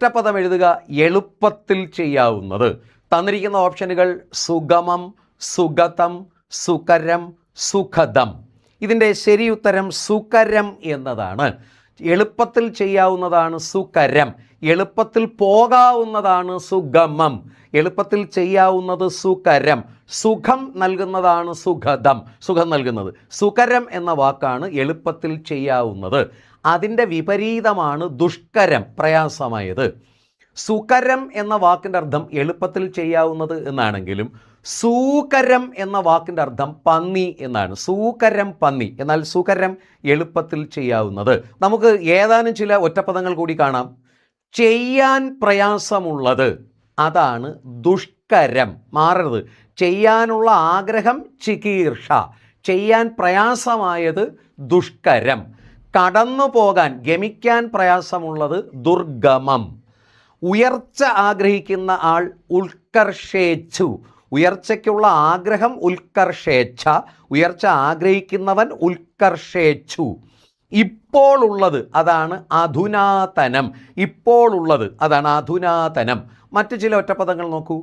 ഒറ്റപ്പദം എഴുതുക. എളുപ്പത്തിൽ ചെയ്യാവുന്നത്. തന്നിരിക്കുന്ന ഓപ്ഷനുകൾ സുഗമം, സുഗതം, സുകരം, സുഖദം. ഇതിൻ്റെ ശരിയുത്തരം സുകരം എന്നതാണ്. എളുപ്പത്തിൽ ചെയ്യാവുന്നതാണ് സുകരം, എളുപ്പത്തിൽ പോകാവുന്നതാണ് സുഗമം, എളുപ്പത്തിൽ ചെയ്യാവുന്നത് സുകരം, സുഖം നൽകുന്നതാണ് സുഖദം, സുഖം നൽകുന്നത്. സുകരം എന്ന വാക്കാണ് എളുപ്പത്തിൽ ചെയ്യാവുന്നത്. അതിൻ്റെ വിപരീതമാണ് ദുഷ്കരം, പ്രയാസമായത്. സുകരം എന്ന വാക്കിൻ്റെ അർത്ഥം എളുപ്പത്തിൽ ചെയ്യാവുന്നത് എന്നാണെങ്കിലും സൂകരം എന്ന വാക്കിൻ്റെ അർത്ഥം പന്നി എന്നാണ്. സൂകരം പന്നി, എന്നാൽ സുകരം എളുപ്പത്തിൽ ചെയ്യാവുന്നത്. നമുക്ക് ഏതാനും ചില ഒറ്റപ്പദങ്ങൾ കൂടി കാണാം. ചെയ്യാൻ പ്രയാസമുള്ളത് അതാണ് ദുഷ്കരം. മാറരുത്. ചെയ്യാനുള്ള ആഗ്രഹം ചികീർഷ, ചെയ്യാൻ പ്രയാസമായത് ദുഷ്കരം. കടന്നു പോകാൻ, ഗമിക്കാൻ പ്രയാസമുള്ളത് ദുർഗമം. ഉയർച്ച ആഗ്രഹിക്കുന്ന ആൾ ഉത്കർഷേച്ഛു, ഉയർച്ചയ്ക്കുള്ള ആഗ്രഹം ഉത്കർഷേച്ഛ, ഉയർച്ച ആഗ്രഹിക്കുന്നവൻ ഉത്കർഷേച്ഛു. ഇപ്പോൾ ഉള്ളത് അതാണ് അധുനാതനം, ഇപ്പോൾ ഉള്ളത് അതാണ് അധുനാതനം. മറ്റു ചില ഒറ്റപ്പദങ്ങൾ നോക്കൂ.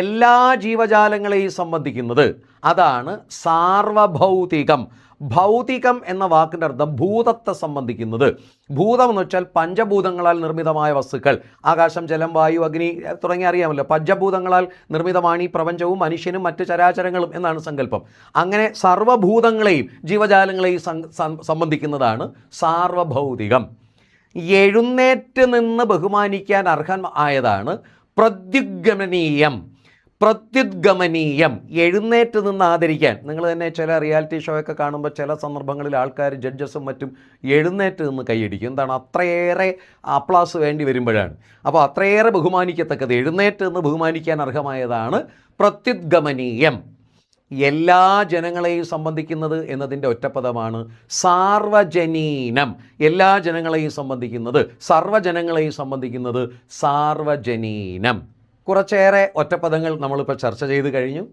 എല്ലാ ജീവജാലങ്ങളെയും സംബന്ധിക്കുന്നത് അതാണ് സാർവഭൗതികം. ഭൗതികം എന്ന വാക്കിൻ്റെ അർത്ഥം ഭൂതത്തെ സംബന്ധിക്കുന്നത്. ഭൂതം എന്ന് വെച്ചാൽ പഞ്ചഭൂതങ്ങളാൽ നിർമ്മിതമായ വസ്തുക്കൾ. ആകാശം, ജലം, വായു, അഗ്നി തുടങ്ങി അറിയാമല്ലോ. പഞ്ചഭൂതങ്ങളാൽ നിർമ്മിതമാണ് ഈ പ്രപഞ്ചവും മനുഷ്യനും മറ്റ് ചരാചരങ്ങളും എന്നാണ് സങ്കല്പം. അങ്ങനെ സർവഭൂതങ്ങളെയും ജീവജാലങ്ങളെയും സംബന്ധിക്കുന്നതാണ് സാർവഭൗതികം. എഴുന്നേറ്റ് നിന്ന് ബഹുമാനിക്കാൻ അർഹൻ ആയതാണ് പ്രത്യുദ്ഗമനീയം. പ്രത്യുദ്ഗമനീയം, എഴുന്നേറ്റ് നിന്ന് ആദരിക്കാൻ. നിങ്ങൾ തന്നെ ചില റിയാലിറ്റി ഷോയൊക്കെ കാണുമ്പോൾ ചില സന്ദർഭങ്ങളിൽ ആൾക്കാർ, ജഡ്ജസും മറ്റും എഴുന്നേറ്റ് നിന്ന് കൈയടിക്കും. എന്താണ്? അത്രയേറെ അപ്ലാസ് വേണ്ടി വരുമ്പോഴാണ്. അപ്പോൾ അത്രയേറെ ബഹുമാനിക്കത്തക്കത്, എഴുന്നേറ്റ് നിന്ന് ബഹുമാനിക്കാൻ അർഹമായതാണ് പ്രത്യുദ്ഗമനീയം. എല്ലാ ജനങ്ങളെയും സംബന്ധിക്കുന്നത് എന്നതിൻ്റെ ഒറ്റപ്പദമാണ് സാർവജനീനം. എല്ലാ ജനങ്ങളെയും സംബന്ധിക്കുന്നത്, സർവ്വജനങ്ങളെയും സംബന്ധിക്കുന്നത് സാർവജനീനം. കുറച്ചേറെ ഒറ്റപ്പദങ്ങൾ നമ്മളിപ്പോൾ ചർച്ച ചെയ്ത് കഴിഞ്ഞു.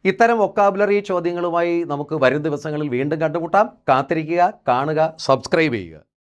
ഇത്തരം വൊക്കാബുലറി ചോദ്യങ്ങളുമായി നമുക്ക് വരും ദിവസങ്ങളിൽ വീണ്ടും കണ്ടുമുട്ടാം. കാത്തിരിക്കുക, കാണുക, സബ്സ്ക്രൈബ് ചെയ്യുക.